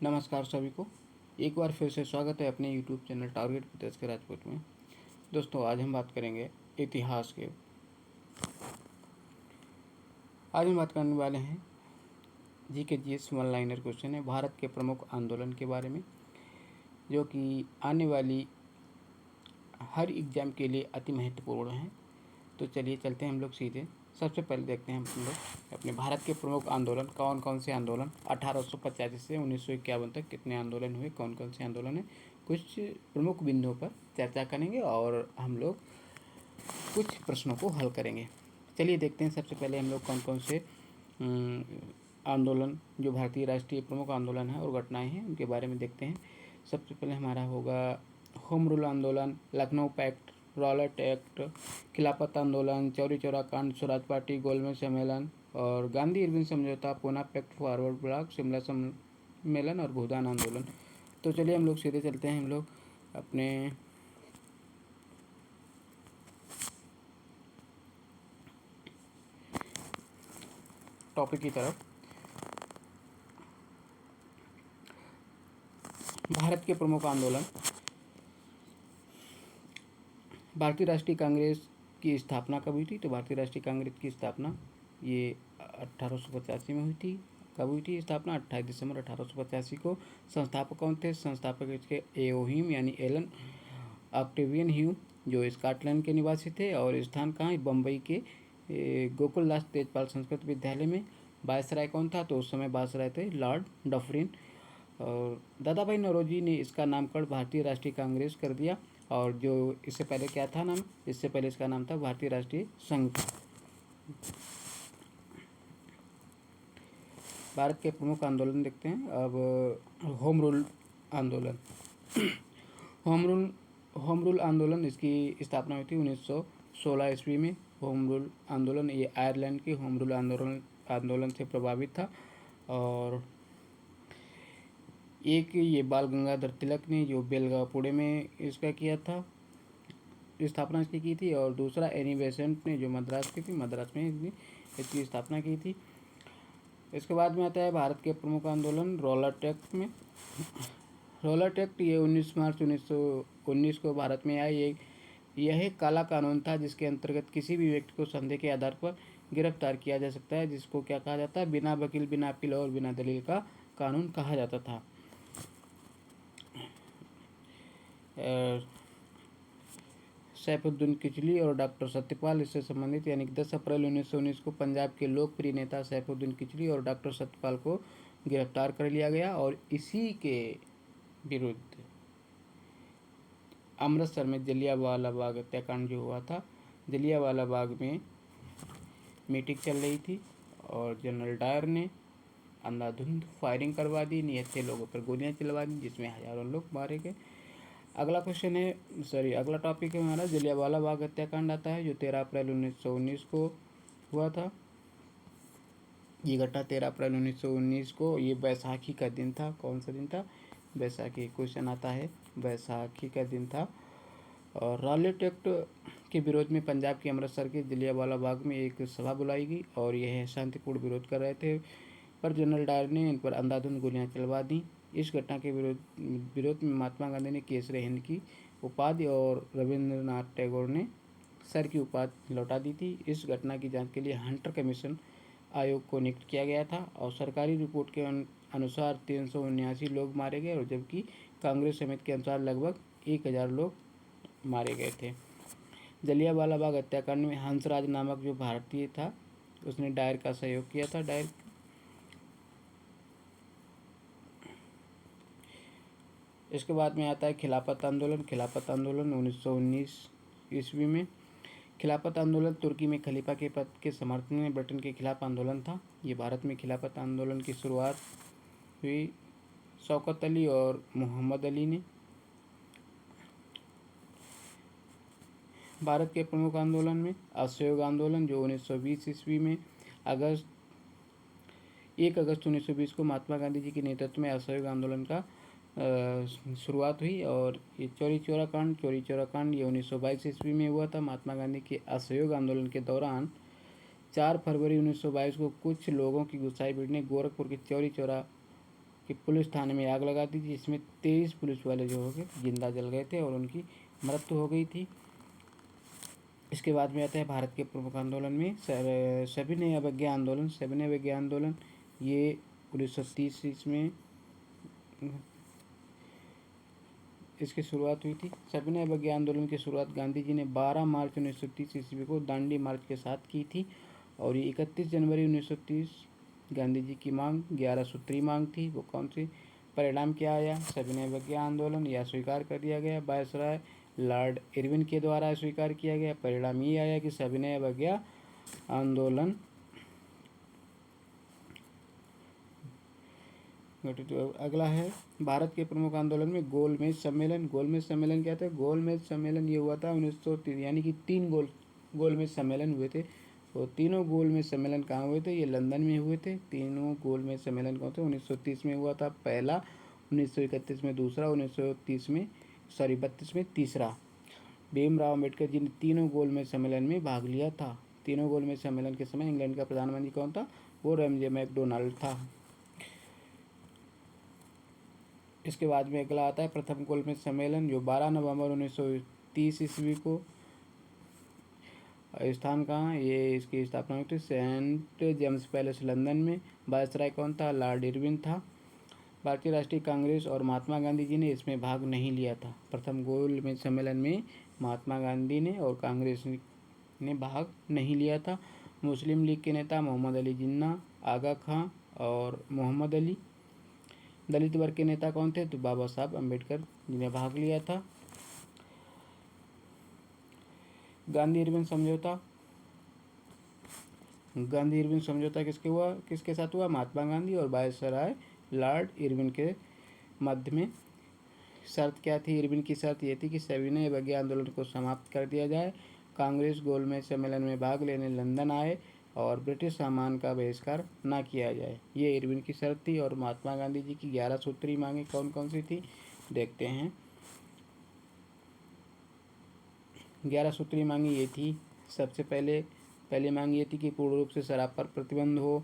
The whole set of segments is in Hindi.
नमस्कार सभी को। एक बार फिर से स्वागत है अपने यूट्यूब चैनल टारगेट प्रदेश के राजपूत में। दोस्तों, आज हम बात करेंगे इतिहास के। आज हम बात करने वाले हैं GK GS one liner question है भारत के प्रमुख आंदोलन के बारे में, जो कि आने वाली हर एग्जाम के लिए अति महत्वपूर्ण है। तो चलिए चलते हैं हम लोग सीधे। सबसे पहले देखते हैं हम लोग अपने भारत के प्रमुख आंदोलन कौन कौन से आंदोलन 1885 से 1951 तक कितने आंदोलन हुए, कौन कौन से आंदोलन है, कुछ प्रमुख बिंदुओं पर चर्चा करेंगे और हम लोग कुछ प्रश्नों को हल करेंगे। चलिए देखते हैं सबसे पहले हम लोग कौन कौन से आंदोलन जो भारतीय राष्ट्रीय प्रमुख आंदोलन है और घटनाएं हैं उनके बारे में देखते हैं। सबसे पहले हमारा होगा होम रूल आंदोलन, लखनऊ पैक्ट, रॉलेट एक्ट, खिलाफत आंदोलन, चौरी चौरा कांड, स्वराज पार्टी, गोलमेज सम्मेलन और गांधी इरविन समझौता, Poona pact, forward bloc, Shimla सम्मेलन और भूदान आंदोलन। तो चलिए हम लोग सीधे चलते हैं हम लोग अपने टॉपिक की तरफ। भारत के प्रमुख आंदोलन। भारतीय राष्ट्रीय कांग्रेस की स्थापना कब हुई थी? तो भारतीय राष्ट्रीय कांग्रेस की स्थापना ये 1885 में हुई थी। कब हुई थी स्थापना? 28 दिसंबर 1885 को। संस्थापक कौन थे? संस्थापक इसके एओहिम यानी एलन ऑक्टेवियन ह्यूम, जो स्कॉटलैंड के निवासी थे और स्थान कहाँ है? बम्बई के गोकुलदास तेजपाल संस्कृत विद्यालय में। वायसराय कौन था? तो उस समय वायसराय थे लॉर्ड डफरिन। और दादा भाई नौरोजी ने इसका नामकरण भारतीय राष्ट्रीय कांग्रेस कर दिया। और जो इससे पहले क्या था नाम? इससे पहले इसका नाम था भारतीय राष्ट्रीय संघ। भारत के प्रमुख आंदोलन देखते हैं अब। होम रूल आंदोलन। होम रूल आंदोलन इसकी स्थापना हुई थी 1916 ईस्वी में। होम रूल आंदोलन ये आयरलैंड के होम रूल आंदोलन से प्रभावित था। और एक ये बाल गंगाधर तिलक ने जो बेलगांव पुणे में इसका किया था, स्थापना इसकी की थी। और दूसरा एनी बेसेंट ने जो मद्रास की थी, मद्रास में इसकी स्थापना की थी। इसके बाद में आता है भारत के प्रमुख आंदोलन रॉलेट एक्ट में। रॉलेट एक्ट ये 19 मार्च 1919 को भारत में आया। यह एक काला कानून था जिसके अंतर्गत किसी भी व्यक्ति को संदेह के आधार पर गिरफ्तार किया जा सकता है, जिसको क्या कहा जाता है? बिना वकील, बिना अपील और बिना दलील का कानून कहा जाता था। सैफुद्दीन किचली और डॉक्टर सत्यपाल इससे संबंधित, यानी 10 अप्रैल 1919 को पंजाब के लोकप्रिय नेता सैफुद्दीन किचली और डॉक्टर सत्यपाल को गिरफ्तार कर लिया गया। और इसी के विरुद्ध अमृतसर में जलियांवाला बाग हत्याकांड जो हुआ था, जलियांवाला बाग में मीटिंग चल रही थी और जनरल डायर ने अंधाधुंध फायरिंग करवा दी, निहत्थे लोगों पर गोलियां चलवा दी, जिसमें हजारों लोग मारे गए। अगला क्वेश्चन है, अगला टॉपिक है हमारा जलियांवाला बाग हत्याकांड आता है, जो 13 अप्रैल 1919 को हुआ था। ये घटना 13 अप्रैल 1919 को, ये बैसाखी का दिन था। कौन सा दिन था? बैसाखी। क्वेश्चन आता है, बैसाखी का दिन था। और रॉलेट एक्ट के विरोध में पंजाब के अमृतसर के जलियांवाला बाग में एक सभा बुलाई गई और यह शांतिपूर्ण विरोध कर रहे थे, पर जनरल डायर ने इन पर अंधाधुंध गोलियां चलवा दी। इस घटना के विरोध में महात्मा गांधी ने केसरी हिंद की उपाधि और रविंद्रनाथ टैगोर ने सर की उपाधि लौटा दी थी। इस घटना की जांच के लिए हंटर कमीशन आयोग को नियुक्त किया गया था और सरकारी रिपोर्ट के अनुसार 379 लोग मारे गए, और जबकि कांग्रेस समिति के अनुसार लगभग 1000 लोग मारे गए थे। जलियांवाला बाग हत्याकांड में हंसराज नामक जो भारतीय था, उसने डायर का सहयोग किया था। डायर इसके बाद में आता है खिलाफत आंदोलन। खिलाफत आंदोलन 1919 ईस्वी में। खिलाफत आंदोलन तुर्की में खलीफा के पद के समर्थन में ब्रिटेन के खिलाफ आंदोलन था। ये भारत में खिलाफत आंदोलन की शुरुआत हुई शौकत अली और मोहम्मद अली ने। भारत के प्रमुख आंदोलन में असहयोग आंदोलन, जो 1920 ईस्वी में 1 अगस्त 1920 को महात्मा गांधी जी के नेतृत्व में असहयोग आंदोलन का शुरुआत हुई। और ये चौरी चौरा कांड ये 1922 ईस्वी में हुआ था। महात्मा गांधी के असहयोग आंदोलन के दौरान 4 फरवरी 1922 को कुछ लोगों की गुस्साई भीड़ ने गोरखपुर के चौरी चौरा कि पुलिस थाने में आग लगा दी थी, जिसमें 23 पुलिस वाले जो हो गए जिंदा जल गए थे और उनकी मृत्यु हो गई थी। इसके बाद में आता है भारत के प्रमुख आंदोलन में सविनय अवज्ञा आंदोलन। सविनय अवज्ञा आंदोलन ये 1930 ईस्वी में इसकी शुरुआत हुई थी। सविनय अवज्ञा आंदोलन की शुरुआत गांधी जी ने 12 मार्च 1930 ईस्वी को दांडी मार्च के साथ की थी और ये 31 जनवरी 1930 गांधी जी की मांग 11 सूत्री मांग थी। वो कौन सी? परिणाम क्या आया? सविनय अवज्ञा आंदोलन या स्वीकार कर दिया गया वायसराय लॉर्ड इरविन के द्वारा स्वीकार किया गया। परिणाम ये आया कि सविनय अवज्ञा आंदोलन गठित। अगला है भारत के प्रमुख आंदोलन में गोलमेज सम्मेलन। गोलमेज सम्मेलन क्या था? गोलमेज सम्मेलन ये हुआ था 1930, यानी कि 3 गोलमेज सम्मेलन हुए थे। तो तीनों गोलमेज सम्मेलन कहाँ हुए थे? ये लंदन में हुए थे। तीनों गोलमेज सम्मेलन कौन थे? 1930 में हुआ था पहला, 1931 में दूसरा, 1932 में तीसरा। भीमराव अम्बेडकर जी ने तीनों गोलमेज सम्मेलन में भाग लिया था। तीनों गोलमेज सम्मेलन के समय इंग्लैंड का प्रधानमंत्री कौन था? वो रैमजे मैकडोनाल्ड था। इसके बाद में अगला आता है प्रथम गोलमेज सम्मेलन, जो 12 नवंबर 1930 ईस्वी को स्थान कहाँ? ये इसकी स्थापना हुई थी सेंट जेम्स पैलेस लंदन में। वायसराय कौन था? लॉर्ड इरविन था। भारतीय राष्ट्रीय कांग्रेस और महात्मा गांधी जी ने इसमें भाग नहीं लिया था। प्रथम गोलमेज सम्मेलन में महात्मा गांधी ने और कांग्रेस ने भाग नहीं लिया था। मुस्लिम लीग के नेता मोहम्मद अली जिन्ना, आगा खां और मोहम्मद अली। दलित वर्ग के नेता कौन थे? तो बाबा साहब अम्बेडकर जिन्हें भाग लिया था। गांधी इरविन समझौता। गांधी इरविन समझौता किसके साथ हुआ? महात्मा गांधी और वायसराय लॉर्ड इरविन के मध्य में। शर्त क्या थी? इरविन की शर्त ये थी कि सविनय अवज्ञा आंदोलन को समाप्त कर दिया जाए, कांग्रेस गोलमेज सम्मेलन में भाग लेने लंदन आए और ब्रिटिश सामान का बहिष्कार न किया जाए। ये इरविन की शर्त थी। और महात्मा गांधी जी की 11 सूत्री मांगे कौन कौन सी थी? देखते हैं। 11 सूत्री मांगी ये थी। सबसे पहले मांग ये थी कि पूर्ण रूप से शराब पर प्रतिबंध हो।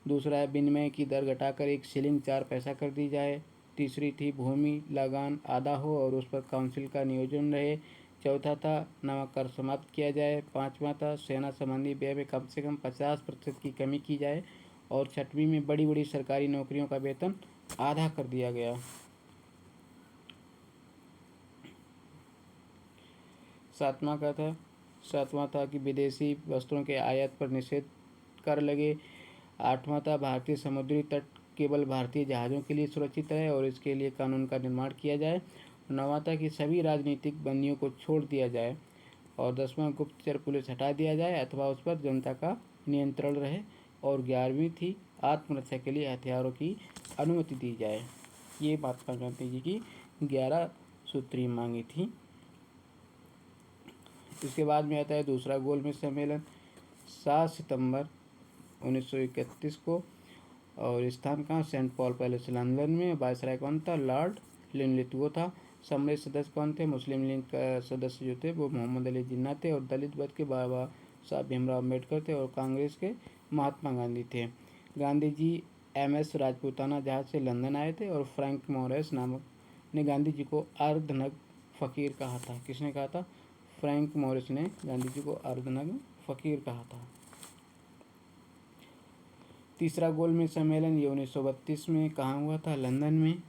दूसरा है विनिमय की दर घटाकर 1 शिलिंग 4 पैसा कर दी जाए। तीसरी थी भूमि लगान आधा हो और उस पर काउंसिल का नियोजन रहे। चौथा था नमक कर समाप्त किया जाए। पाँचवा था सेना संबंधी व्यय में कम से कम 50% की कमी की जाए। और छठवीं में बड़ी बड़ी सरकारी नौकरियों का वेतन आधा कर दिया गया। सातवां था कि विदेशी वस्त्रों के आयात पर निषेध कर लगे। आठवां था भारतीय समुद्री तट केवल भारतीय जहाज़ों के लिए सुरक्षित रहे और इसके लिए कानून का निर्माण किया जाए। नौवां था कि सभी राजनीतिक बंदियों को छोड़ दिया जाए। और 10वां गुप्तचर पुलिस हटा दिया जाए अथवा उस पर जनता का नियंत्रण रहे। और 11वीं थी आत्मरक्षा के लिए हथियारों की अनुमति दी जाए। ये महात्मा गांधी जी की 11 सूत्री मांगी थी। इसके बाद में आता है दूसरा गोलमेज सम्मेलन 7 सितंबर 1931 को। और स्थान कहाँ? सेंट पॉल पैलेस लंदन में। वायसराय कौन था? लॉर्ड लिनलिथ था। सम्मिलित सदस्य कौन थे? मुस्लिम लीग का सदस्य जो थे वो मोहम्मद अली जिन्ना थे और दलित वर्ग के बाबा साहब भीमराव अम्बेडकर थे और कांग्रेस के महात्मा गांधी थे। गांधी जी MS राजपूताना जहाज से लंदन आए थे और फ्रैंक मॉरिस नामक ने गांधी जी को अर्धनग्न फकीर कहा था। किसने कहा था? फ्रैंक मॉरिस ने गांधी जी को अर्धनग्न फकीर कहा था। तीसरा गोलमेज सम्मेलन ये 1932 में कहाँ हुआ था? लंदन में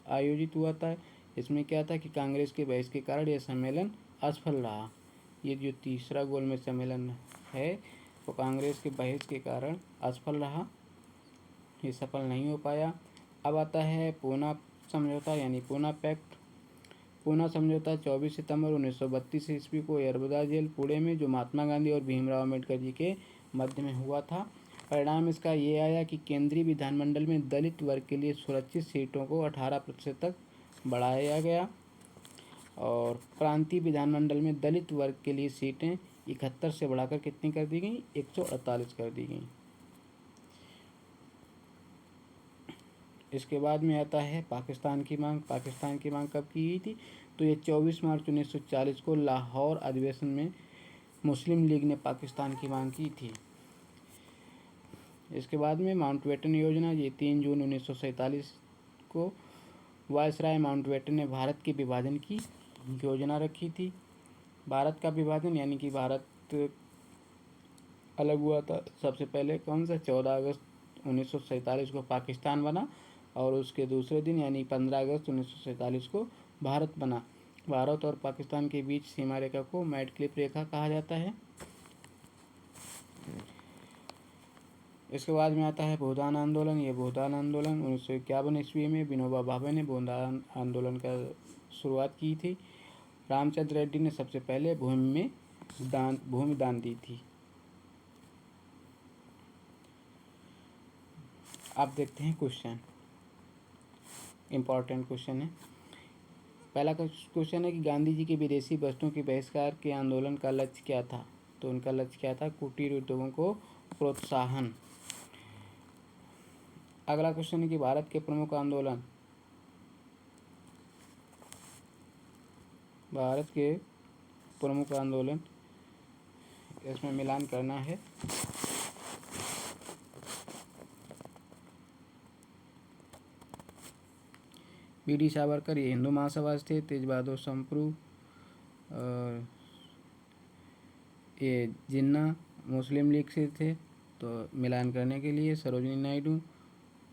आयोजित हुआ था। इसमें क्या था कि कांग्रेस के बहस के कारण यह सम्मेलन असफल रहा। ये जो तीसरा गोलमेज सम्मेलन है वो कांग्रेस के बहस के कारण असफल रहा, ये सफल नहीं हो पाया। अब आता है पूना समझौता यानी पूना पैक्ट। पूना समझौता 24 सितंबर 1932 ईस्वी को यरबदा जेल पुणे में, जो महात्मा गांधी और भीमराव अम्बेडकर जी के मध्य में हुआ था। परिणाम इसका ये आया कि केंद्रीय विधानमंडल में दलित वर्ग के लिए सुरक्षित सीटों को 18% तक बढ़ाया गया और प्रांतीय विधानमंडल में दलित वर्ग के लिए सीटें 71 से बढ़ाकर कितनी कर दी गई? 148 कर दी गई। इसके बाद में आता है पाकिस्तान की मांग। पाकिस्तान की मांग कब की गई थी? तो ये 24 मार्च 1940 को लाहौर अधिवेशन में मुस्लिम लीग ने पाकिस्तान की मांग की थी। इसके बाद में माउंटबेटन योजना, ये 3 जून 1947 को वायसराय माउंटबेटन ने भारत के विभाजन की योजना रखी थी। भारत का विभाजन यानी कि भारत अलग हुआ था सबसे पहले कौन सा 14 अगस्त 1947 को पाकिस्तान बना, और उसके दूसरे दिन यानी 15 अगस्त 1947 को भारत बना। भारत और पाकिस्तान के बीच सीमा रेखा को मैडक्लिफ रेखा कहा जाता है। इसके बाद में आता है भूदान आंदोलन। ये भूदान आंदोलन 1951 ईस्वी में विनोबा भावे ने भूदान आंदोलन का शुरुआत की थी। रामचंद्र रेड्डी ने सबसे पहले भूमि दान दी थी। आप देखते हैं क्वेश्चन, इम्पॉर्टेंट क्वेश्चन है। पहला क्वेश्चन है कि गांधी जी के विदेशी वस्तुओं के बहिष्कार के आंदोलन का लक्ष्य क्या था? तो उनका लक्ष्य क्या था? कुटीर उद्योगों को प्रोत्साहन। अगला क्वेश्चन है कि भारत के प्रमुख आंदोलन, भारत के प्रमुख आंदोलन, इसमें मिलान करना है। बी.डी. सावरकर ये हिंदू महासभा से थे। तेज बहादुर संप्रू और ये जिन्ना मुस्लिम लीग से थे। तो मिलान करने के लिए सरोजिनी नायडू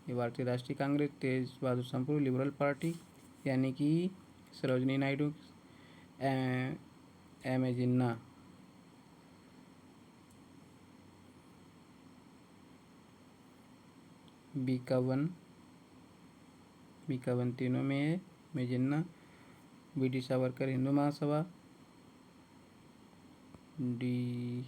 ये भारतीय राष्ट्रीय Congress, Tej Bahadur Sapru liberal party, यानी कि सरोजिनी नायडू, एम ए जिन्ना बी का वन तीनों में है। में जिन्ना, बी.डी. सावरकर हिंदू महासभा, डी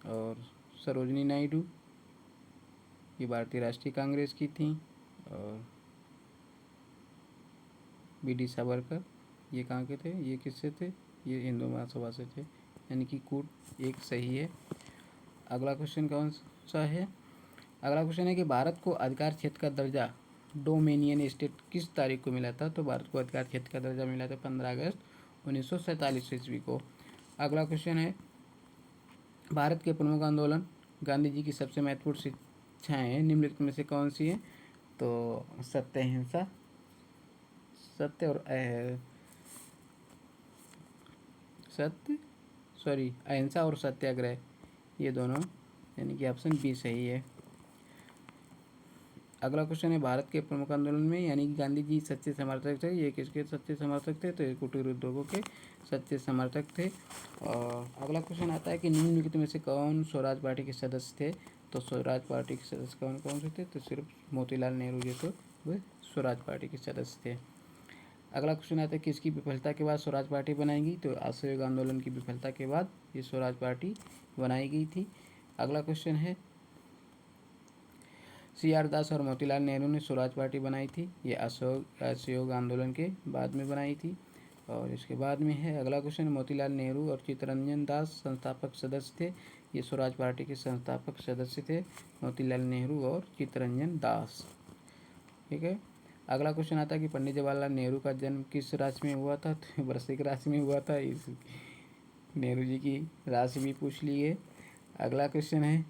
और सरोजिनी नायडू ये भारतीय राष्ट्रीय कांग्रेस की थी, और बी.डी. सावरकर ये कहाँ के थे? ये किससे थे? ये हिंदू महासभा से थे, यानी कि कूट एक सही है। अगला क्वेश्चन कौन सा है? अगला क्वेश्चन है कि भारत को अधिकार क्षेत्र का दर्जा, डोमिनियन स्टेट, किस तारीख को मिला था? तो भारत को अधिकार क्षेत्र का दर्जा मिला था 15 अगस्त 1947 ईस्वी को। अगला क्वेश्चन है भारत के प्रमुख आंदोलन, गांधी जी की सबसे महत्वपूर्ण शिक्षाएं निम्नलिखित में से कौन सी हैं? तो सत्य, अहिंसा, अहिंसा और सत्याग्रह, ये दोनों, यानी कि ऑप्शन बी सही है। अगला क्वेश्चन है भारत के प्रमुख आंदोलन में, यानी कि गांधी जी सच्चे समर्थक थे। ये किसके सच्चे समर्थक थे? तो ये कुटीर उद्योगों के सच्चे समर्थक थे। और अगला क्वेश्चन आता है कि निम्नलिखित में से कौन स्वराज पार्टी के सदस्य थे? तो स्वराज पार्टी के सदस्य कौन कौन से थे? तो सिर्फ मोतीलाल नेहरू जो थे वे स्वराज पार्टी के सदस्य थे। अगला क्वेश्चन आता है किसकी विफलता के बाद स्वराज पार्टी बनाएगी? तो असहयोग आंदोलन की विफलता के बाद ये स्वराज पार्टी बनाई गई थी। अगला क्वेश्चन है सी.आर. दास और मोतीलाल नेहरू ने स्वराज पार्टी बनाई थी। ये असहयोग आंदोलन के बाद में बनाई थी। और इसके बाद में है अगला क्वेश्चन, मोतीलाल नेहरू और चित्तरंजन दास संस्थापक सदस्य थे। ये स्वराज पार्टी के संस्थापक सदस्य थे, मोतीलाल नेहरू और चित्तरंजन दास। ठीक है। अगला क्वेश्चन आता है कि पंडित जवाहरलाल नेहरू का जन्म किस राज्य में हुआ था? तो वृश्चिक राशि में हुआ था। इस नेहरू जी की राशि भी पूछ ली है। अगला क्वेश्चन है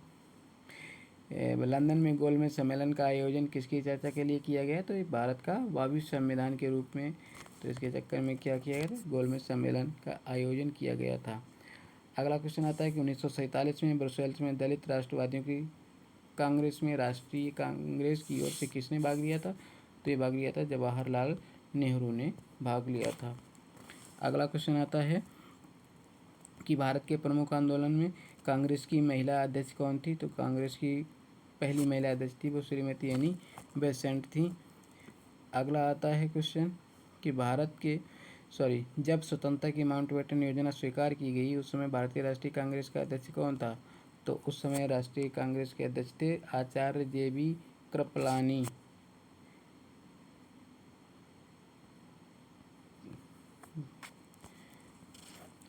लंदन में गोलमेज सम्मेलन का आयोजन किसकी चर्चा के लिए किया गया? तो ये भारत का 22वें संविधान के रूप में, तो इसके चक्कर में क्या किया गया था? गोलमेज सम्मेलन का आयोजन किया गया था। अगला क्वेश्चन आता है कि 1947 में ब्रसेल्स में दलित राष्ट्रवादियों की कांग्रेस में राष्ट्रीय कांग्रेस की ओर से किसने भाग लिया था? तो ये भाग लिया था जवाहरलाल नेहरू ने भाग लिया था। अगला क्वेश्चन आता है कि भारत के प्रमुख आंदोलन में कांग्रेस की महिला अध्यक्ष कौन थी? तो कांग्रेस की पहली महिला अध्यक्ष थी वो श्रीमती एनी बेसेंट थी। अगला आता है क्वेश्चन कि जब स्वतंत्रता की माउंटबेटन योजना स्वीकार की गई उस समय भारतीय राष्ट्रीय कांग्रेस का अध्यक्ष कौन था? तो उस समय राष्ट्रीय कांग्रेस के अध्यक्ष थे आचार्य जे.बी. कृपलानी।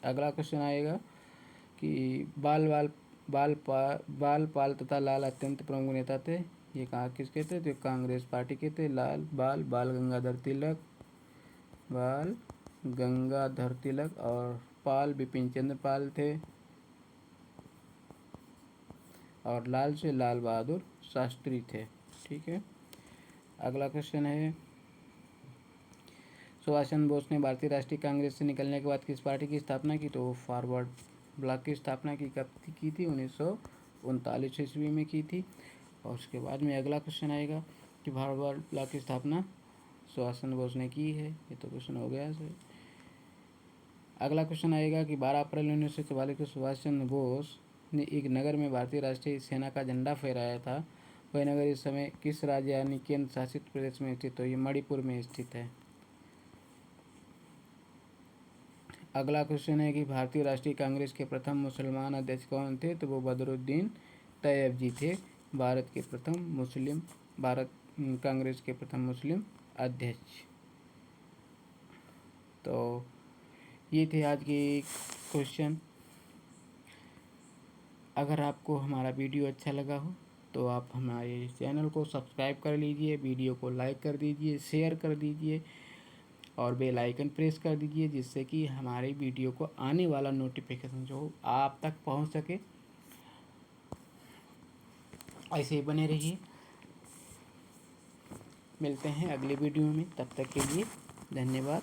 अगला क्वेश्चन आएगा कि बाल पाल तथा लाल अत्यंत प्रमुख नेता थे। ये कहाँ किसके थे? तो कांग्रेस पार्टी के थे। बाल गंगाधर तिलक, गंगाधर तिलक, और पाल बिपिन चंद्र पाल थे, और लाल से लाल बहादुर शास्त्री थे। ठीक है, अगला क्वेश्चन है, सुभाष चंद्र बोस ने भारतीय राष्ट्रीय कांग्रेस से निकलने के बाद किस पार्टी की स्थापना की? तो फॉरवर्ड ब्लॉक की स्थापना कब की थी? 1939 ईस्वी में की थी। और उसके बाद में अगला क्वेश्चन आएगा कि फॉरवर्ड ब्लॉक की स्थापना सुभाष चंद्र बोस ने की है। ये तो क्वेश्चन हो गया सर। अगला क्वेश्चन आएगा कि 12 अप्रैल 1944 को सुभाष चंद्र बोस ने एक नगर में भारतीय राष्ट्रीय सेना का झंडा फहराया था। वह नगर इस समय किस राज्य यानी केंद्र शासित प्रदेश में स्थित? तो ये मणिपुर में स्थित है। अगला क्वेश्चन है कि भारतीय राष्ट्रीय कांग्रेस के प्रथम मुसलमान अध्यक्ष कौन थे? तो वो बदरुद्दीन तैयब जी थे, भारत कांग्रेस के प्रथम मुस्लिम अध्यक्ष। तो ये थे आज के क्वेश्चन। अगर आपको हमारा वीडियो अच्छा लगा हो तो आप हमारे चैनल को सब्सक्राइब कर लीजिए, वीडियो को लाइक कर दीजिए, शेयर कर दीजिए और बेल आइकन प्रेस कर दीजिए, जिससे कि हमारे वीडियो को आने वाला नोटिफिकेशन जो आप तक पहुंच सके। ऐसे ही बने रहिए। मिलते हैं अगले वीडियो में, तब तक के लिए धन्यवाद।